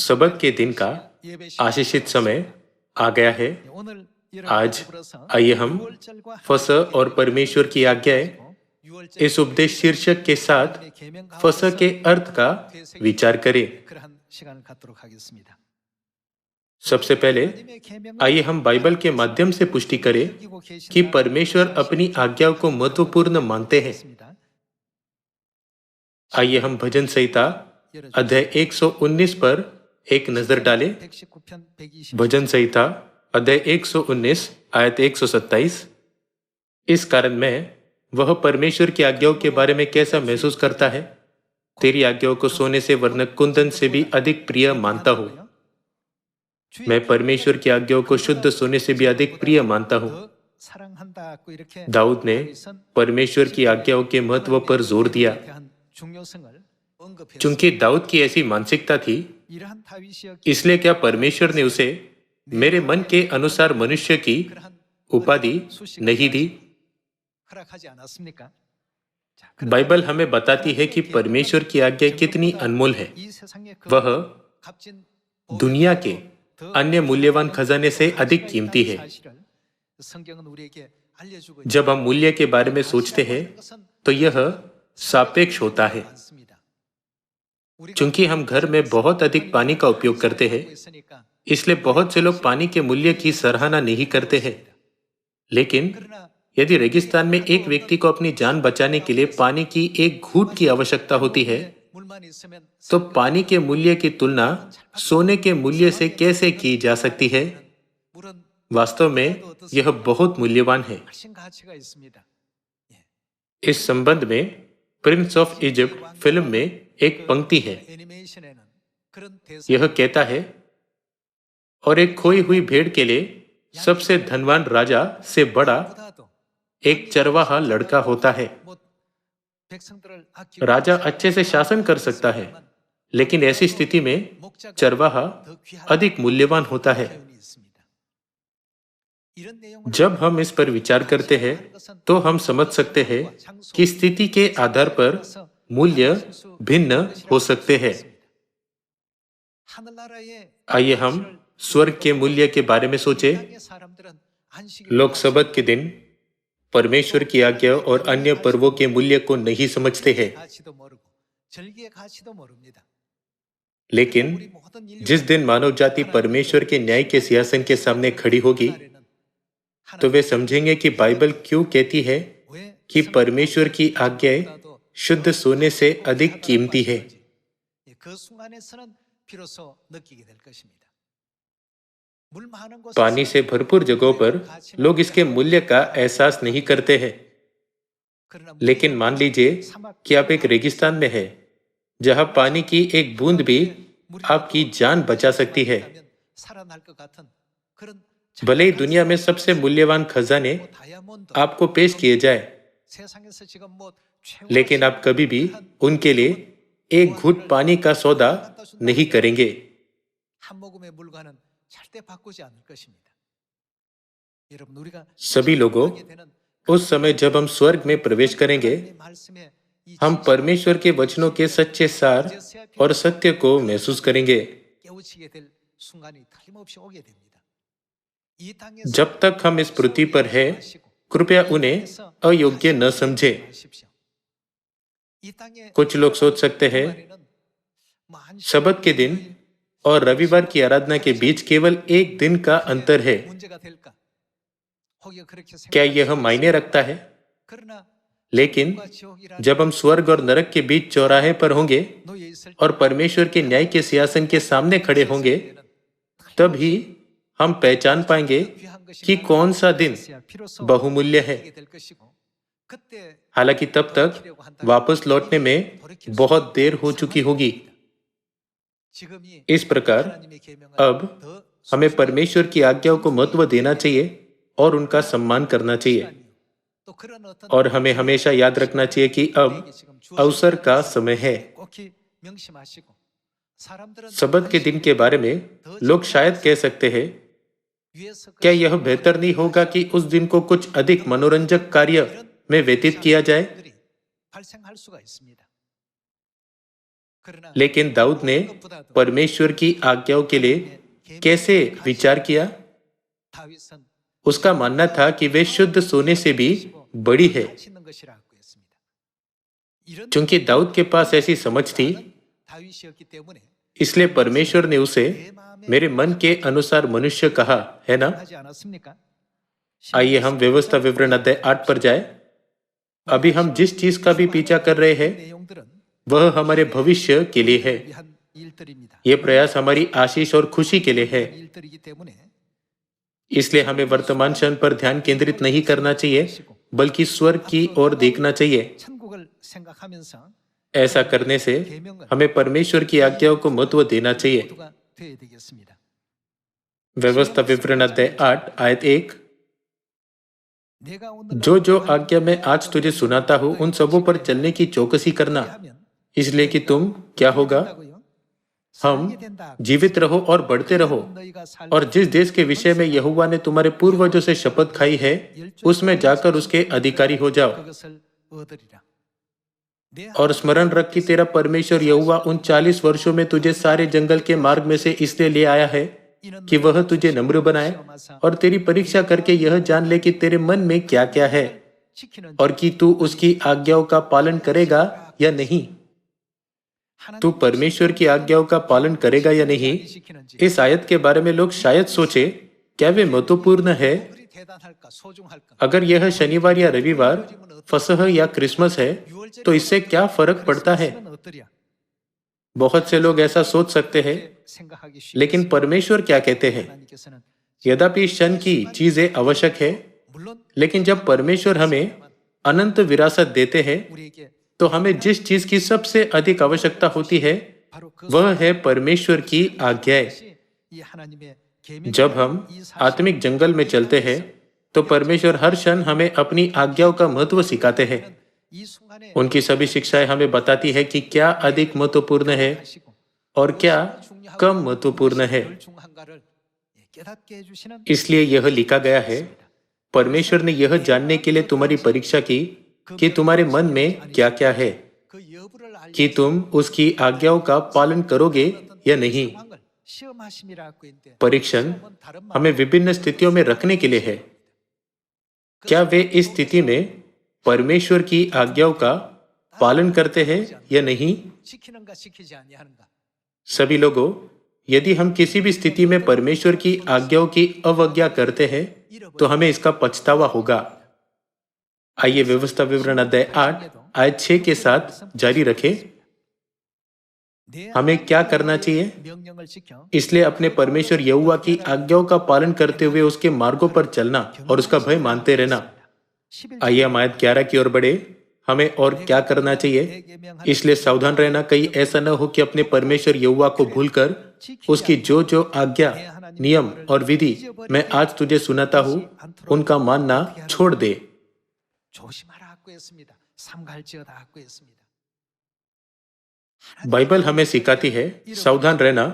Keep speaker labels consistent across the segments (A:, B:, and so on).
A: सबत के दिन का आशीषित समय आ गया है। आज आइए हम फसह और परमेश्वर की आज्ञाएं इस उपदेश शीर्षक के साथ फसह के अर्थ का विचार करें। सबसे पहले आइए हम बाइबल के माध्यम से पुष्टि करें कि परमेश्वर अपनी आज्ञाओं को महत्वपूर्ण मानते हैं। आइए हम भजन संहिता अध्याय 119 पर एक नजर डालें। भजन संहिता अध्याय 119 आयत 127। इस कारण मैं वह परमेश्वर की आज्ञाओं के बारे में कैसा महसूस करता है। तेरी आज्ञाओं को सोने से वरन कुंदन से भी अधिक प्रिय मानता हूं। मैं परमेश्वर की आज्ञाओं को शुद्ध सोने से भी अधिक प्रिय मानता हूं। दाऊद ने परमेश्वर की आज्ञाओं के महत्व पर जोर दिया। चूंकि दाऊद की ऐसी मानसिकता थी, इसलिए क्या परमेश्वर ने उसे मेरे मन के अनुसार मनुष्य की उपाधि नहीं दी। बाइबल हमें बताती है कि परमेश्वर की आज्ञा कितनी अनमोल है। वह दुनिया के अन्य मूल्यवान खजाने से अधिक कीमती है। जब हम मूल्य के बारे में सोचते हैं तो यह सापेक्ष होता है। चूंकि हम घर में बहुत अधिक पानी का उपयोग करते हैं, इसलिए बहुत से लोग पानी के मूल्य की सराहना नहीं करते हैं। लेकिन यदि रेगिस्तान में एक व्यक्ति को अपनी जान बचाने के लिए पानी की एक घूंट की आवश्यकता होती है, तो पानी के मूल्य की तुलना सोने के मूल्य से कैसे की जा सकती है। वास्तव में यह बहुत मूल्यवान है। इस संबंध में प्रिंस ऑफ इजिप्ट फिल्म में एक पंक्ति है। यह कहता है, और एक खोई हुई भेड़ के लिए सबसे धनवान राजा से बड़ा एक चरवाहा लड़का होता है। राजा अच्छे से शासन कर सकता है, लेकिन ऐसी स्थिति में चरवाहा अधिक मूल्यवान होता है। जब हम इस पर विचार करते हैं तो हम समझ सकते हैं कि स्थिति के आधार पर मूल्य भिन्न हो सकते हैं। आइए हम स्वर्ग के मूल्य के बारे में सोचें। लोग सबत के दिन परमेश्वर की आज्ञा और अन्य पर्वों के मूल्य को नहीं समझते हैं। लेकिन जिस दिन मानव जाति परमेश्वर के न्याय के सिंहासन के सामने खड़ी होगी, तो वे समझेंगे कि बाइबल क्यों कहती है कि परमेश्वर की आज्ञाएं शुद्ध सोने से अधिक कीमती है। पानी से भरपूर जगहों पर लोग इसके मूल्य का एहसास नहीं करते हैं। लेकिन मान लीजिए कि आप एक रेगिस्तान में हैं, जहां पानी की एक बूंद भी आपकी जान बचा सकती है। भले ही दुनिया में सबसे मूल्यवान खजाने आपको पेश किए जाए, लेकिन आप कभी भी उनके लिए एक घूंट पानी का सौदा नहीं करेंगे। सभी लोगों, उस समय जब हम स्वर्ग में प्रवेश करेंगे, हम परमेश्वर के वचनों के सच्चे सार और सत्य को महसूस करेंगे। जब तक हम इस पृथ्वी पर हैं, कृपया उन्हें अयोग्य न समझें। कुछ लोग सोच सकते हैं, सबत के दिन और रविवार की आराधना के बीच केवल एक दिन का अंतर है। क्या यह मायने रखता है? लेकिन जब हम स्वर्ग और नरक के बीच चौराहे पर होंगे और परमेश्वर के न्याय के सिंहासन के सामने खड़े होंगे, तब ही हम पहचान पाएंगे कि कौन सा दिन बहुमूल्य है। हालांकि तब तक वापस लौटने में बहुत देर हो चुकी होगी। इस प्रकार अब हमें परमेश्वर की आज्ञाओं को महत्व देना चाहिए और उनका सम्मान करना चाहिए। और हमें हमेशा याद रखना चाहिए कि अब अवसर का समय है। सबत के दिन के बारे में लोग शायद कह सकते हैं, क्या यह बेहतर नहीं होगा कि उस दिन को कुछ अधिक मनोरंजक कार्य में व्यतीत किया जाए? लेकिन दाऊद ने परमेश्वर की आज्ञाओं के लिए कैसे विचार किया? उसका मानना था कि वे शुद्ध सोने से भी बड़ी है। चूंकि दाऊद के पास ऐसी समझ थी, इसलिए परमेश्वर ने उसे मेरे मन के अनुसार मनुष्य कहा, है ना? आइए हम व्यवस्था विवरण अध्याय 8 पर जाए। अभी हम जिस चीज का भी पीछा कर रहे हैं, वह हमारे भविष्य के लिए है। यह प्रयास हमारी आशीष और खुशी के लिए है। इसलिए हमें वर्तमान क्षण पर ध्यान केंद्रित नहीं करना चाहिए, बल्कि स्वर्ग की ओर देखना चाहिए। ऐसा करने से हमें परमेश्वर की आज्ञाओं को महत्व देना चाहिए। व्यवस्था विवरण अध्याय 8 आयत 1। जो जो आज्ञा मैं आज तुझे सुनाता हूं, उन सबों पर चलने की चौकसी करना, इसलिए कि तुम क्या होगा? हम जीवित रहो और बढ़ते रहो, और जिस देश के विषय में यहोवा ने तुम्हारे पूर्वजों से शपथ खाई है, उसमें जाकर उसके अधिकारी हो जाओ। और स्मरण रख कि तेरा परमेश्वर यहोवा उन 40 वर्षों में तुझे सारे जंगल के मार्ग में से इसलिए ले आया है कि वह तुझे नम्र बनाए और तेरी परीक्षा करके यह जान ले कि तेरे मन में क्या क्या है, और कि तू उसकी आज्ञाओं का पालन करेगा या नहीं। तू परमेश्वर की आज्ञाओं का पालन करेगा या नहीं? इस आयत के बारे में लोग शायद सोचे, क्या वे महत्वपूर्ण है? अगर यह शनिवार या रविवार, फसह या क्रिसमस है, तो इससे क्या फर्क पड़ता है? बहुत से लोग ऐसा सोच सकते हैं, लेकिन परमेश्वर क्या कहते हैं? यद्यपि क्षण की चीजें आवश्यक है, लेकिन जब परमेश्वर हमें अनंत विरासत देते हैं, तो हमें जिस चीज की सबसे अधिक आवश्यकता होती है, वह है परमेश्वर की आज्ञाएं। जब हम आत्मिक जंगल में चलते हैं, तो परमेश्वर हर क्षण हमें अपनी आज्ञाओं का महत्व सिखाते हैं। उनकी सभी शिक्षाएं हमें बताती है कि क्या अधिक महत्वपूर्ण है और क्या कम महत्वपूर्ण है। इसलिए यह लिखा गया है, परमेश्वर ने यह जानने के लिए तुम्हारी परीक्षा की कि तुम्हारे मन में क्या क्या है, कि तुम उसकी आज्ञाओं का पालन करोगे या नहीं। परीक्षण हमें विभिन्न स्थितियों में रखने के लिए है। क्या वे इस स्थिति में परमेश्वर की आज्ञाओं का पालन करते हैं या नहीं? सभी लोगों, यदि हम किसी भी स्थिति में परमेश्वर की आज्ञाओं की अवज्ञा करते हैं, तो हमें इसका पछतावा होगा। आइए व्यवस्था विवरण अध्याय 8 आयत 6 के साथ जारी रखें। हमें क्या करना चाहिए? इसलिए अपने परमेश्वर यहोवा की आज्ञाओं का पालन करते हुए उसके मार्गों पर चलना और उसका भय मानते रहना। आइए हम आयत 11 की ओर बढ़े। हमें और क्या करना चाहिए? इसलिए सावधान रहना, कहीं ऐसा न हो कि अपने परमेश्वर यहोवा को भूलकर उसकी जो जो आज्ञा, नियम और विधि मैं आज तुझे सुनाता हूं, उनका मानना छोड़ दे। बाइबल हमें सिखाती है, सावधान रहना,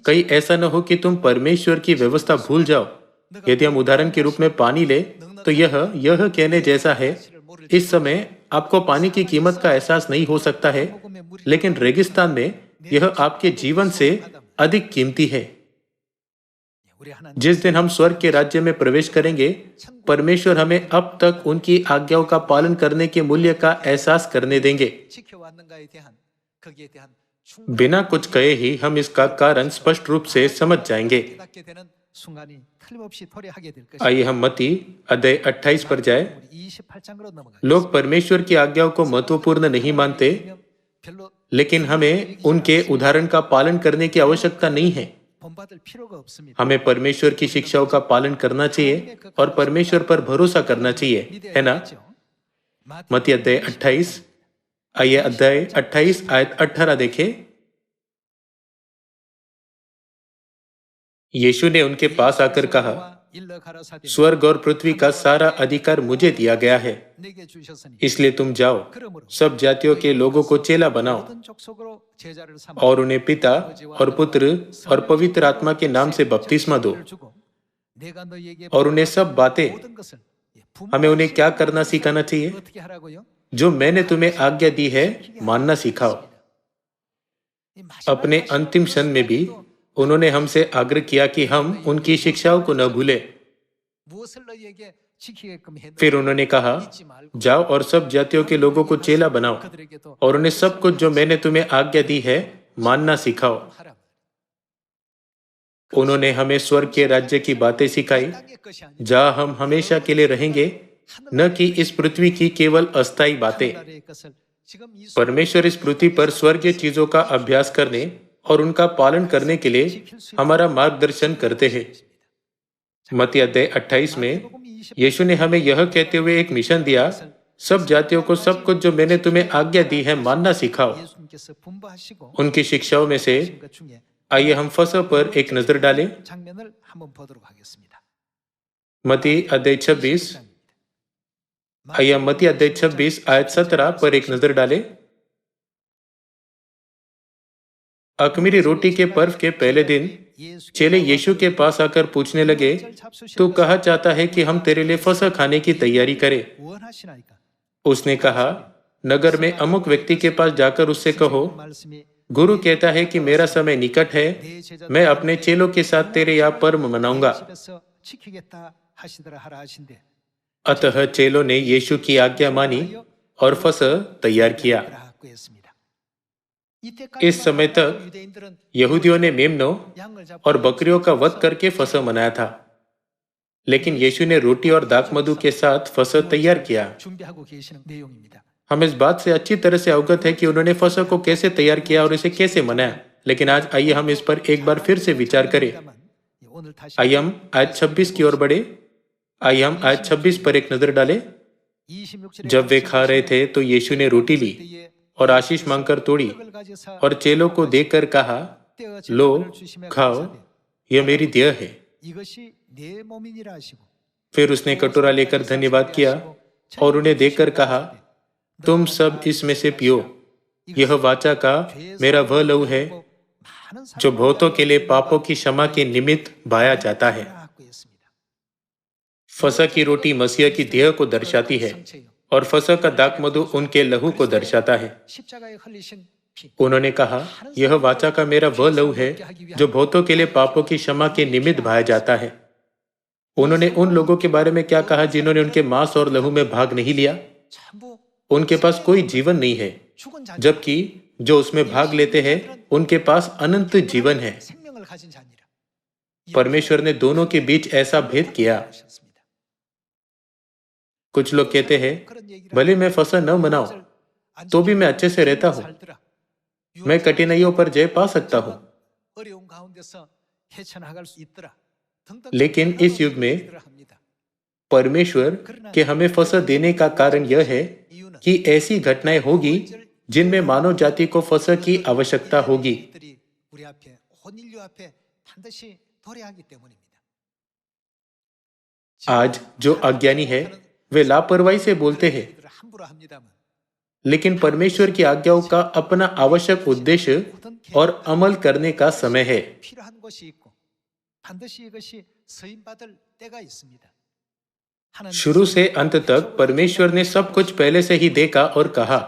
A: कहीं ऐसा न हो कि तुम परमेश्वर की व्यवस्था भूल जाओ। यदि हम उदाहरण के रूप में पानी ले, तो यह कहने जैसा है, इस समय आपको पानी की कीमत का एहसास नहीं हो सकता है, लेकिन रेगिस्तान में यह आपके जीवन से अधिक कीमती है। जिस दिन हम स्वर्ग के राज्य में प्रवेश करेंगे, परमेश्वर हमें अब तक उनकी आज्ञाओं का पालन करने के मूल्य का एहसास करने देंगे। बिना कुछ कहे ही हम इसका कारण स्पष्ट रूप से समझ जाएंगे। आइए हम मत्ती अध्याय 28 पर जाए। लोग परमेश्वर की आज्ञाओं को महत्वपूर्ण नहीं मानते, लेकिन हमें उनके उदाहरण का पालन करने की आवश्यकता नहीं है। हमें परमेश्वर की शिक्षाओं का पालन करना चाहिए और परमेश्वर पर भरोसा करना चाहिए, है ना? मत्ती अध्याय 28। आइए अध्याय 28 आयत 18 देखें। यीशु ने उनके पास आकर कहा, स्वर्ग और पृथ्वी का सारा अधिकार मुझे दिया गया है, इसलिए तुम जाओ, सब जातियों के लोगों को चेला बनाओ और उन्हें पिता और पुत्र और पवित्र आत्मा के नाम से बपतिस्मा दो, और उन्हें सब बातें, हमें उन्हें क्या करना सिखाना चाहिए? जो मैंने तुम्हें आज्ञा दी है, मानना सिखाओ। अपने अंतिम क्षण में भी उन्होंने हमसे आग्रह किया कि हम उनकी शिक्षाओं को न भूलें। फिर उन्होंने कहा, जाओ और सब जातियों के लोगों को चेला बनाओ और उन्हें सब कुछ जो मैंने तुम्हें आज्ञा दी है मानना सिखाओ। उन्होंने हमें स्वर्ग के राज्य की बातें सिखाई, जहाँ हम हमेशा के लिए रहेंगे, न कि इस पृथ्वी की केवल अस्थायी बातें। परमेश्वर इस पृथ्वी पर स्वर्गीय चीजों का अभ्यास करने और उनका पालन करने के लिए हमारा मार्गदर्शन करते हैं। मत्ती अध्याय 28 में यीशु ने हमें यह कहते हुए एक मिशन दिया, सब जातियों को सब कुछ जो मैंने तुम्हें आज्ञा दी है मानना सिखाओ। उनकी शिक्षाओं में से आइए हम फसह पर एक नजर डालें। मत्ती अध्याय 26, आइए मत्ती अध्याय 26 आयत 17 पर एक नजर डालें। अख़मीरी रोटी के पर्व के पहले दिन चेले यीशु के पास आकर पूछने लगे, तू कहा चाहता है कि हम तेरे लिए फसह खाने की तैयारी करें? उसने कहा, नगर में अमुक व्यक्ति के पास जाकर उससे कहो, गुरु कहता है कि मेरा समय निकट है, मैं अपने चेलों के साथ तेरे यहाँ पर्व मनाऊंगा। अतः चेलों ने यीशु की आज्ञा मानी और फसह तैयार किया। इस समय तक यहूदियों ने मेमनों और बकरियों का वध करके फसह मनाया था, लेकिन यीशु ने रोटी और दाखमधु के साथ फसह तैयार किया। हम इस बात से अच्छी तरह से अवगत है कि उन्होंने फसह को कैसे तैयार किया और इसे कैसे मनाया, लेकिन आज आइए हम इस पर एक बार फिर से विचार करें। आइए हम आयत 26 की ओर बढ़े। आइए हम आयत 26 पर एक नजर डालें। जब वे खा रहे थे तो यीशु ने रोटी ली और आशीष मांगकर तोड़ी और चेलों को देकर कहा, लो खाओ, यह मेरी देह है। फिर उसने कटोरा लेकर धन्यवाद किया और उन्हें देकर कहा, तुम सब इसमें से पियो, यह वाचा का मेरा वह लहू है जो बहुतों के लिए पापों की क्षमा के निमित्त बहाया जाता है। फसह की रोटी मसीह की देह को दर्शाती है और फसह का दाखमधु उनके लहू को दर्शाता है। उन्होंने कहा, यह वाचा का मेरा वह लहू है जो बहुतों के लिए पापों की क्षमा के निमित्त बहाया जाता है। उन्होंने उन लोगों के बारे में क्या कहा जिन्होंने उनके मांस और लहू में भाग नहीं लिया? उनके पास कोई जीवन नहीं है, जबकि जो उसमें भाग लेते हैं उनके पास अनंत जीवन है। परमेश्वर ने दोनों के बीच ऐसा भेद किया। कुछ लोग कहते हैं, भले मैं फसह न मनाऊं तो भी मैं अच्छे से रहता हूं, मैं कठिनाइयों पर जय पा सकता हूं। लेकिन इस युग में परमेश्वर के हमें फसह देने का कारण यह है कि ऐसी घटनाएं होगी जिनमें मानव जाति को फसह की आवश्यकता होगी। आज जो अज्ञानी है वे लापरवाही से बोलते हैं, लेकिन परमेश्वर की आज्ञाओं का अपना आवश्यक उद्देश्य और अमल करने का समय है। शुरू से अंत तक परमेश्वर ने सब कुछ पहले से ही देखा और कहा,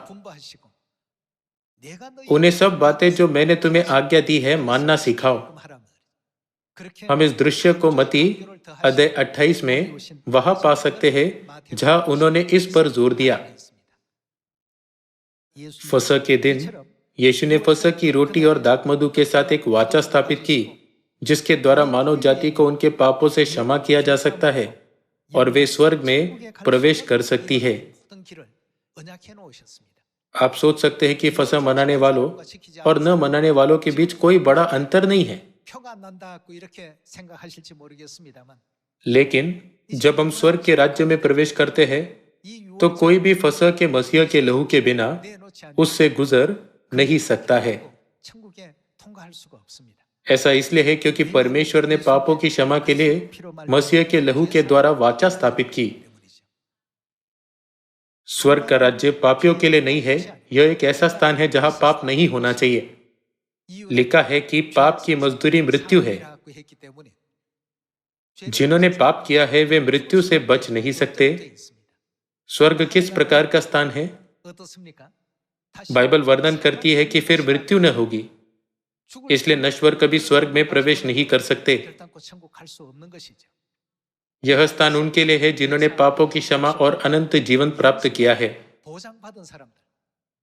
A: उन्हें सब बातें जो मैंने तुम्हें आज्ञा दी है मानना सिखाओ। हम इस दृश्य को मत्ती अध्याय 28 में वहां पा सकते हैं जहां उन्होंने इस पर जोर दिया। फसह के दिन यीशु ने फसह की रोटी और दाखमधु के साथ एक वाचा स्थापित की, जिसके द्वारा मानव जाति को उनके पापों से क्षमा किया जा सकता है और वे स्वर्ग में प्रवेश कर सकती है। आप सोच सकते हैं कि फसह मनाने वालों और न मनाने वालों के बीच कोई बड़ा अंतर नहीं है, लेकिन जब हम स्वर्ग के राज्य में प्रवेश करते हैं तो कोई भी फसह के मसीह के लहू के बिना उससे गुजर नहीं सकता है। ऐसा इसलिए है क्योंकि परमेश्वर ने पापों की क्षमा के लिए मसीह के लहू के द्वारा वाचा स्थापित की। स्वर्ग का राज्य पापियों के लिए नहीं है, यह एक ऐसा स्थान है जहां पाप नहीं होना चाहिए। लिखा है कि पाप की मजदूरी मृत्यु है। जिन्होंने पाप किया है वे मृत्यु से बच नहीं सकते। स्वर्ग किस प्रकार का स्थान है? बाइबल वर्णन करती है कि फिर मृत्यु न होगी, इसलिए नश्वर कभी स्वर्ग में प्रवेश नहीं कर सकते।
B: 결단코 천국 갈 수 없는 것이죠.
A: यह स्थान उनके लिए है जिन्होंने पापों की क्षमा और अनंत जीवन प्राप्त किया है।
B: 보장받은 사람들.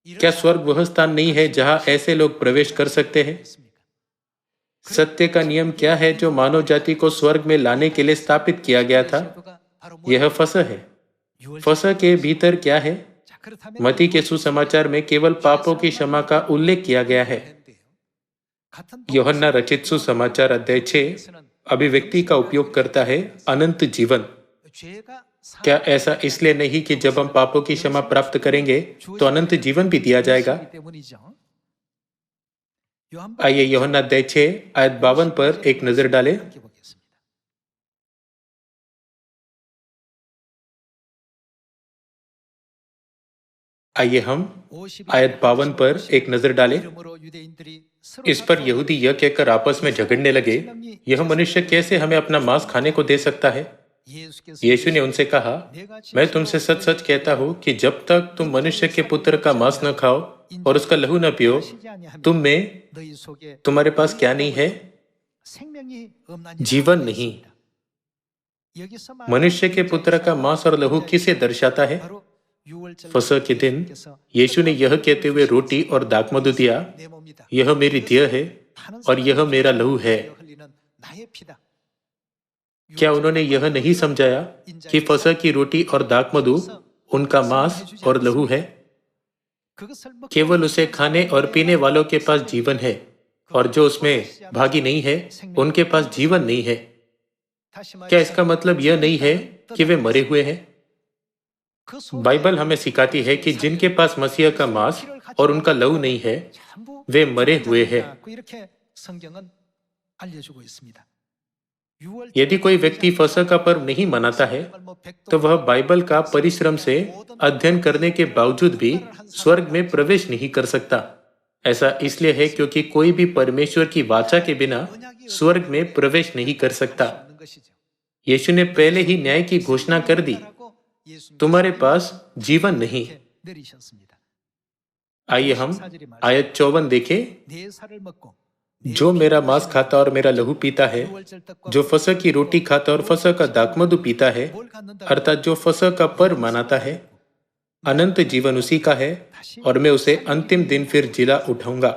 A: क्या स्वर्ग वह स्थान नहीं है जहां ऐसे लोग प्रवेश कर सकते हैं? सत्य का नियम क्या है जो मानव जाति को स्वर्ग में लाने के लिए स्थापित किया गया था? यह फसह है। फसह के भीतर क्या है? मत्ती के सुसमाचार में केवल पापों की क्षमा का उल्लेख किया गया है। यूहन्ना रचित सुसमाचार अध्याय 6 अभिव्यक्ति का उपयोग करता है अनंत जीवन। क्या ऐसा इसलिए नहीं कि जब हम पापों की क्षमा प्राप्त करेंगे तो अनंत जीवन भी दिया जाएगा? आइए यूहन्ना अध्याय 6 आयत 52 पर एक नजर डालें। आइए हम आयत 52 पर एक नजर डालें। इस पर यहूदी यह कहकर आपस में झगड़ने लगे, यह मनुष्य कैसे हमें अपना मांस खाने को दे सकता है? यीशु ने उनसे कहा, मैं तुमसे सच सच कहता हूं कि जब तक तुम मनुष्य के पुत्र का मांस न खाओ और उसका लहू न पियो, तुम में तुम्हारे पास क्या नहीं है? जीवन नहीं। मनुष्य के पुत्र का मांस और लहू किसे दर्शाता है? फसह के दिन यीशु ने यह कहते हुए रोटी और दाखमधु दिया, यह मेरी देह है और यह मेरा लहू है। क्या उन्होंने यह नहीं समझाया कि फसह की रोटी और दाखमधु उनका मांस और लहू है? केवल उसे खाने और पीने वालों के पास जीवन है और जो उसमें भागी नहीं है उनके पास जीवन नहीं है। क्या इसका मतलब यह नहीं है कि वे मरे हुए हैं? बाइबल हमें सिखाती है कि जिनके पास मसीह का मांस और उनका लहू नहीं है वे मरे हुए हैं। यदि कोई व्यक्ति फसह का पर्व नहीं मनाता है तो वह बाइबल का परिश्रम से अध्ययन करने के बावजूद भी स्वर्ग में प्रवेश नहीं कर सकता। ऐसा इसलिए है क्योंकि कोई भी परमेश्वर की वाचा के बिना स्वर्ग में प्रवेश नहीं कर सकता। यीशु ने पहले ही न्याय की घोषणा कर दी, तुम्हारे पास जीवन नहीं। आइए हम आयत 54 देखें। जो मेरा मांस खाता और मेरा लहू पीता है, जो फसह की रोटी खाता और फसह का दाखमधु पीता है, अर्थात जो फसह का पर्व मनाता है, अनंत जीवन उसी का है और मैं उसे अंतिम दिन फिर जिला उठाऊंगा।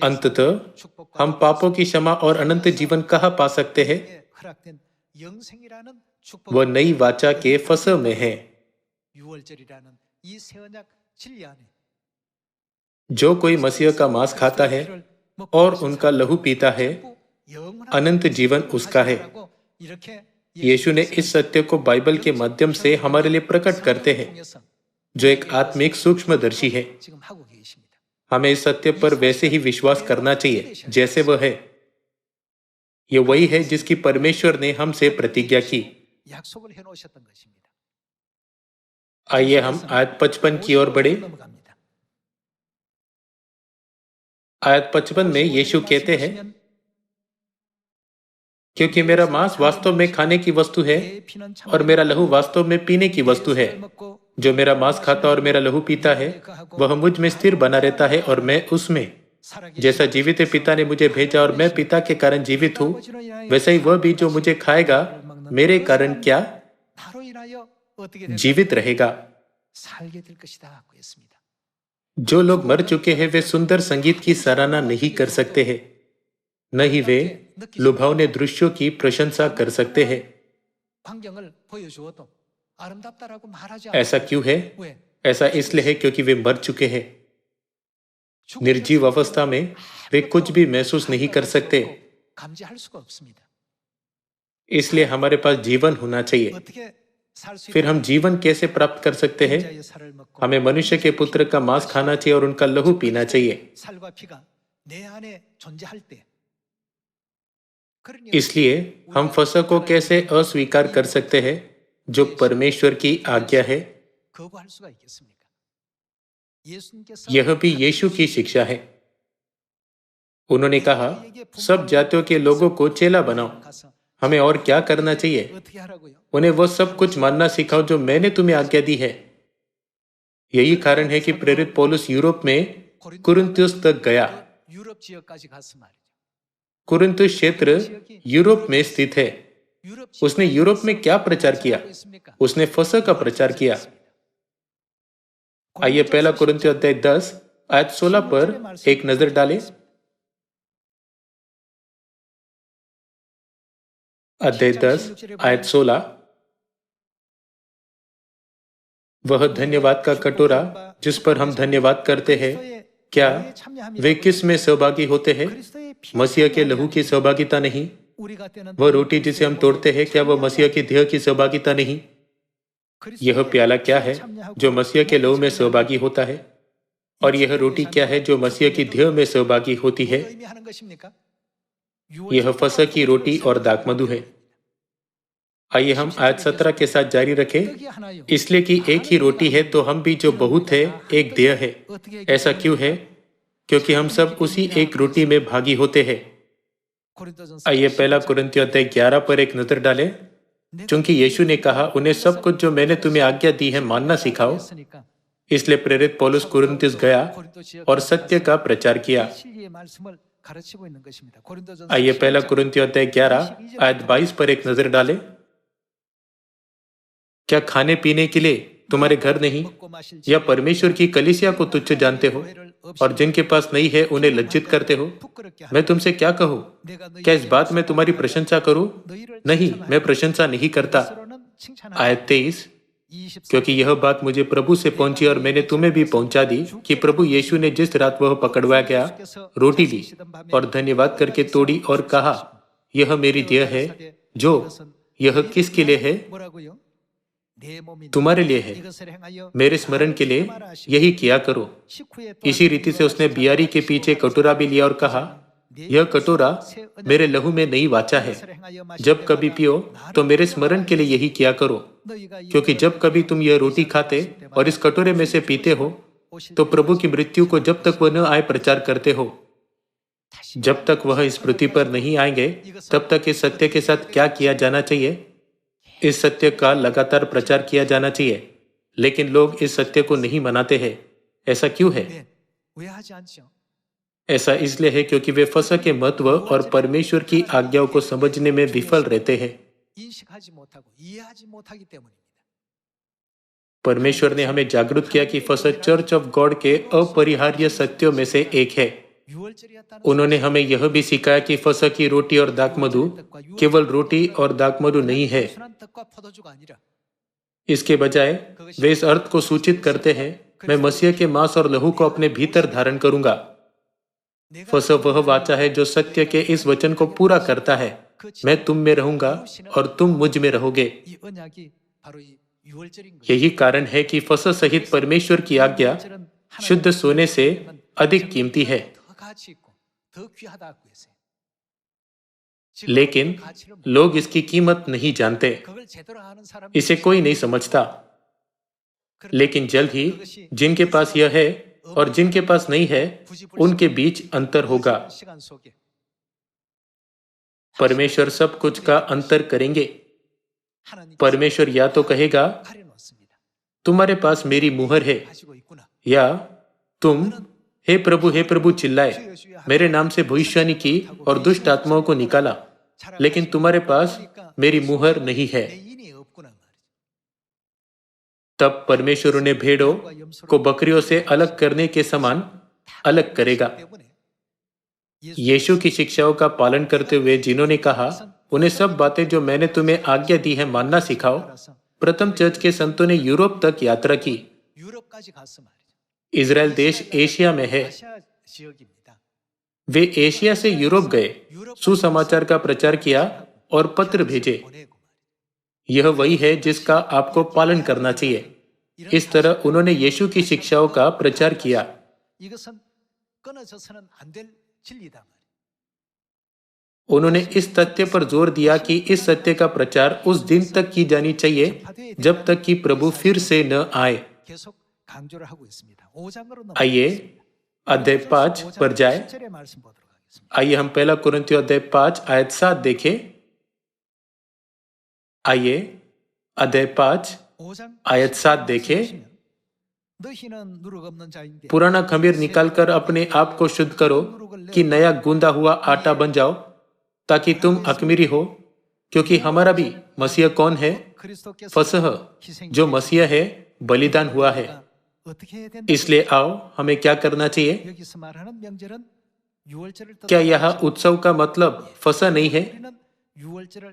A: अंततः हम पापों की क्षमा और अनंत जीवन कहाँ पा सकते हैं? वह नई वाचा के फसह में है। जो कोई मसीह का मांस खाता है और उनका लहू पीता है, अनंत जीवन उसका है। यीशु ने इस सत्य को बाइबल के माध्यम से हमारे लिए प्रकट करते हैं, जो एक आत्मिक सूक्ष्मदर्शी है। हमें इस सत्य पर वैसे ही विश्वास करना चाहिए जैसे वह है। यह वही है जिसकी परमेश्वर ने हमसे प्रतिज्ञा की। आइए हम आयत 55 की ओर बढ़े। आयत 55 में यीशु कहते हैं, क्योंकि मेरा मांस वास्तव में खाने की वस्तु है और मेरा लहू वास्तव में पीने की वस्तु है। जो मेरा मांस खाता और मेरा लहू पीता है वह मुझ में स्थिर बना रहता है और मैं उसमें। जैसा जीवित पिता ने मुझे भेजा और मैं पिता के कारण जीवित हूँ, वैसे ही वह भी जो मुझे खाएगा मेरे कारण क्या जीवित रहेगा। जो लोग मर चुके हैं वे सुंदर संगीत की सराहना नहीं कर सकते हैं, न ही वे लुभावने दृश्यों की प्रशंसा कर सकते हैं। ऐसा क्यों है? ऐसा इसलिए है क्योंकि वे मर चुके हैं। निर्जीव अवस्था में वे कुछ भी महसूस नहीं कर सकते। इसलिए हमारे पास जीवन होना चाहिए। फिर हम जीवन कैसे प्राप्त कर सकते हैं? हमें मनुष्य के पुत्र का मांस खाना चाहिए और उनका लहू पीना चाहिए। इसलिए हम फसह को कैसे अस्वीकार कर सकते हैं जो परमेश्वर की आज्ञा है? यह भी यीशु की शिक्षा है। उन्होंने कहा, सब जातियों के लोगों को चेला बनाओ। हमें और क्या करना चाहिए? उन्हें वह सब कुछ मानना सिखाओ जो मैंने तुम्हें आज्ञा दी है। यही कारण है कि प्रेरित पौलुस यूरोप में कुरिन्थुस तक गया
B: 유럽 지역까지 갔어 말이죠.
A: कुरिन्थुस क्षेत्र यूरोप में स्थित है।
B: 유럽
A: उसने यूरोप में क्या प्रचार किया? उसने फसह का प्रचार किया। आइए पहला कुरिन्थियों अध्याय 10 आयत 16 पर एक नजर डालें। अध्याय 10 आयत 16। वह धन्यवाद का कटोरा जिस पर हम धन्यवाद करते हैं, क्या वे किस में सहभागी होते हैं? मसीह के लहू की सहभागिता नहीं। वह रोटी जिसे हम तोड़ते हैं, क्या वह मसीह की देह की सहभागिता नहीं? यह प्याला क्या है जो मसीह के लहू में सहभागी होता है? और यह रोटी क्या है जो मसीह की देह में सहभागी होती है? यह फसह की रोटी और दाखमधु है। आइए हम आयत 17 के साथ जारी रखें। इसलिए कि एक ही रोटी है तो हम भी जो बहुत है एक देह है। ऐसा क्यों है? क्योंकि हम सब उसी एक रोटी में भागी होते हैं। आइए पहला कुरिन्थियों अध्याय 11 पर एक नजर डालें। क्योंकि यीशु ने कहा, उन्हें सब कुछ जो मैंने तुम्हें आज्ञा दी है मानना सिखाओ। इसलिए प्रेरित पौलुस कुरिन्थुस गया और सत्य का प्रचार किया। आइए पहला कुरिन्थियों अध्याय 11 आयत 22 पर एक नजर डालें। क्या खाने पीने के लिए तुम्हारे घर नहीं, या परमेश्वर की कलीसिया को तुच्छ जानते हो और जिनके पास नहीं है उन्हें लज्जित करते हो? मैं तुमसे क्या कहूँ? क्या इस बात में तुम्हारी प्रशंसा करूं? नहीं, मैं प्रशंसा नहीं करता। आयत 23। क्योंकि यह बात मुझे प्रभु से पहुंची और मैंने तुम्हें भी पहुंचा दी कि प्रभु यीशु ने जिस रात वह पकड़वाया गया, रोटी ली और धन्यवाद करके तोड़ी और कहा, यह मेरी देह है। जो यह किसके लिए है? तुम्हारे लिए है। मेरे स्मरण के लिए यही किया करो। इसी रीति से उसने बियारी के पीछे कटोरा भी लिया और कहा, यह कटोरा मेरे लहू में नई वाचा है। जब कभी पियो तो मेरे स्मरण के लिए यही किया करो। क्योंकि जब कभी तुम यह रोटी खाते और इस कटोरे में से पीते हो तो प्रभु की मृत्यु को जब तक वह न आए प्रचार करते हो। जब तक वह इस पृथ्वी पर नहीं आएंगे तब तक इस सत्य के साथ क्या किया जाना चाहिए? इस सत्य का लगातार प्रचार किया जाना चाहिए। लेकिन लोग इस सत्य को नहीं मनाते हैं। ऐसा क्यों है? ऐसा इसलिए है क्योंकि वे फसह के महत्व और परमेश्वर की आज्ञाओं को समझने में विफल रहते हैं। परमेश्वर ने हमें जागरूक किया कि फसह चर्च ऑफ गॉड के अपरिहार्य सत्यों में से एक है। उन्होंने हमें यह भी सिखाया कि फसह की रोटी और दाखमधु केवल रोटी और दाखमधु नहीं है। इसके बजाय वे इस अर्थ को सूचित करते हैं, मैं मसीह के मांस और लहू को अपने भीतर धारण करूंगा। फसह वह वाचा है जो सत्य के इस वचन को पूरा करता है, मैं तुम में रहूंगा और तुम मुझ में रहोगे। यही कारण है कि फसह सहित परमेश्वर की आज्ञा शुद्ध सोने से अधिक कीमती है। लेकिन लोग इसकी कीमत नहीं जानते। इसे कोई नहीं समझता। लेकिन जल्द ही जिनके पास यह है और जिनके पास नहीं है उनके बीच अंतर होगा। परमेश्वर सब कुछ का अंतर करेंगे। परमेश्वर या तो कहेगा, तुम्हारे पास मेरी मुहर है, या तुम हे प्रभु चिल्लाए, मेरे नाम से भविष्यवाणी की और दुष्ट आत्माओं को निकाला, लेकिन तुम्हारे पास मेरी मुहर नहीं है। तब परमेश्वर उन्हें भेड़ों को बकरियों से अलग करने के समान अलग करेगा। यीशु की शिक्षाओं का पालन करते हुए जिन्होंने कहा, उन्हें सब बातें जो मैंने तुम्हें आज्ञा दी है मानना सिखाओ, प्रथम चर्च के संतों ने यूरोप तक यात्रा की। इजराइल देश एशिया में है। वे एशिया से यूरोप गए, सुसमाचार का प्रचार किया और पत्र भेजे। यह वही है जिसका आपको पालन करना चाहिए। इस तरह उन्होंने यीशु की शिक्षाओं का प्रचार किया। उन्होंने इस तथ्य पर जोर दिया कि इस सत्य का प्रचार उस दिन तक की जानी चाहिए जब तक कि प्रभु फिर से न आए। आइए अध्याय 5 पर जाए। आइए हम पहला कुरिन्थियों अध्याय 5 आयत 7 देखें। आइए अध्याय 5 आयत 7 देखें। पुराना खमीर निकालकर अपने आप को शुद्ध करो कि नया गूंदा हुआ आटा बन जाओ ताकि तुम अख़मीरी हो, क्योंकि हमारा भी मसीह कौन है? फसह जो मसीह है बलिदान हुआ है। इसलिए आओ, हमें क्या करना चाहिए? क्या यह उत्सव का मतलब फसह नहीं है?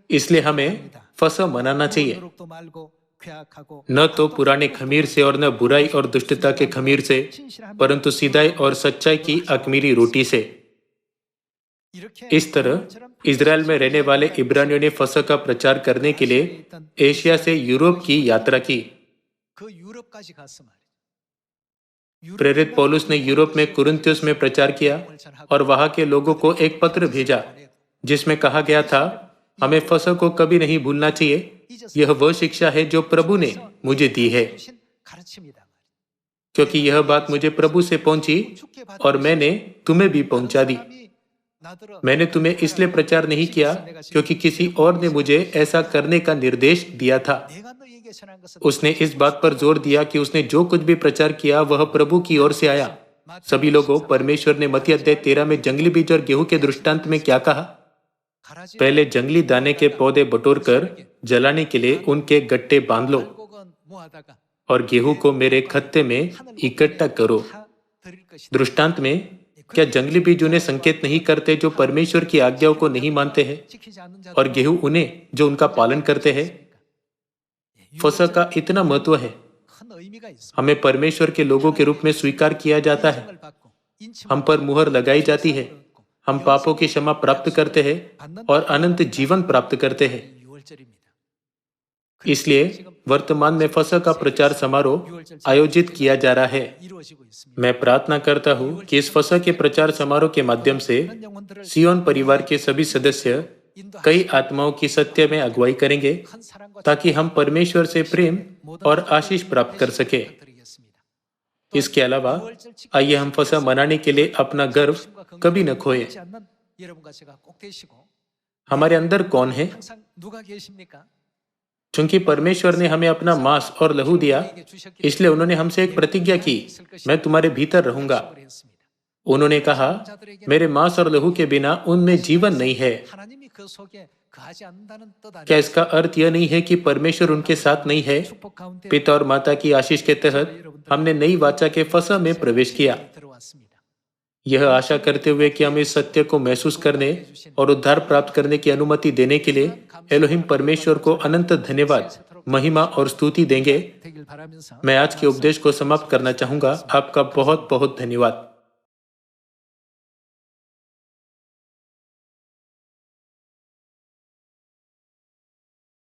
A: इसलिए हमें फसह मनाना चाहिए, न तो पुराने खमीर से और न बुराई और दुष्टता के खमीर से, परंतु सीधाई और सच्चाई की अख़मीरी रोटी से। इस तरह इज़राइल में रहने वाले इब्रानियों ने फसह का प्रचार करने के लिए एशिया से यूरोप की यात्रा की। प्रेरित पौलुस ने यूरोप में कुरिन्थियुस में प्रचार किया और वहां के लोगों को एक पत्र भेजा जिसमें कहा गया था, हमें फसह को कभी नहीं भूलना चाहिए। यह वह शिक्षा है जो प्रभु ने मुझे दी है, क्योंकि यह बात मुझे प्रभु से पहुंची और मैंने तुम्हें भी पहुंचा दी। मैंने तुम्हें इसलिए प्रचार नहीं किया क्योंकि किसी और ने मुझे ऐसा करने का निर्देश दिया था। उसने इस बात पर जोर दिया कि उसने जो कुछ भी प्रचार किया वह प्रभु की ओर से आया। सभी लोगों, परमेश्वर ने मत्ती अध्याय 13 में जंगली बीज और गेहूं के दृष्टांत में क्या कहा? पहले जंगली दाने के पौधे बटोरकर जलाने के लिए उनके गट्टे बांध लो और गेहूं को मेरे खत्ते में इकट्ठा करो। दृष्टांत में क्या जंगली बीज उन्हें संकेत नहीं करते जो परमेश्वर की आज्ञाओं को नहीं मानते हैं, और गेहूं उन्हें जो उनका पालन करते हैं? फसह का इतना महत्व है। हमें परमेश्वर के लोगों के रूप में स्वीकार किया जाता है, हम पर मुहर लगाई जाती है, हम पापों की क्षमा प्राप्त करते हैं और अनंत जीवन प्राप्त करते हैं। इसलिए वर्तमान में फसह का प्रचार समारोह आयोजित किया जा रहा है। मैं प्रार्थना करता हूं कि इस फसह के प्रचार समारोह के माध्यम से सियोन परिवार के सभी सदस्य कई आत्माओं की सत्य में अगुवाई करेंगे ताकि हम परमेश्वर से प्रेम और आशीष प्राप्त कर सके। इसके अलावा आइए हम फसह मनाने के लिए अपना गर्व कभी न खोए। हमारे अंदर कौन है? चूंकि परमेश्वर ने हमें अपना मांस और लहू दिया, इसलिए उन्होंने हमसे एक प्रतिज्ञा की, मैं तुम्हारे भीतर रहूंगा। उन्होंने कहा, मेरे मांस और लहू के बिना उनमें जीवन नहीं है। क्या इसका अर्थ यह नहीं है कि परमेश्वर उनके साथ नहीं है? पिता और माता की आशीष के तहत हमने नई वाचा के फसह में प्रवेश किया, यह आशा करते हुए कि हम इस सत्य को महसूस करने और उद्धार प्राप्त करने की अनुमति देने के लिए एलोहिम परमेश्वर को अनंत धन्यवाद, महिमा और स्तुति देंगे। मैं आज के उपदेश को समाप्त करना चाहूंगा। आपका बहुत बहुत धन्यवाद।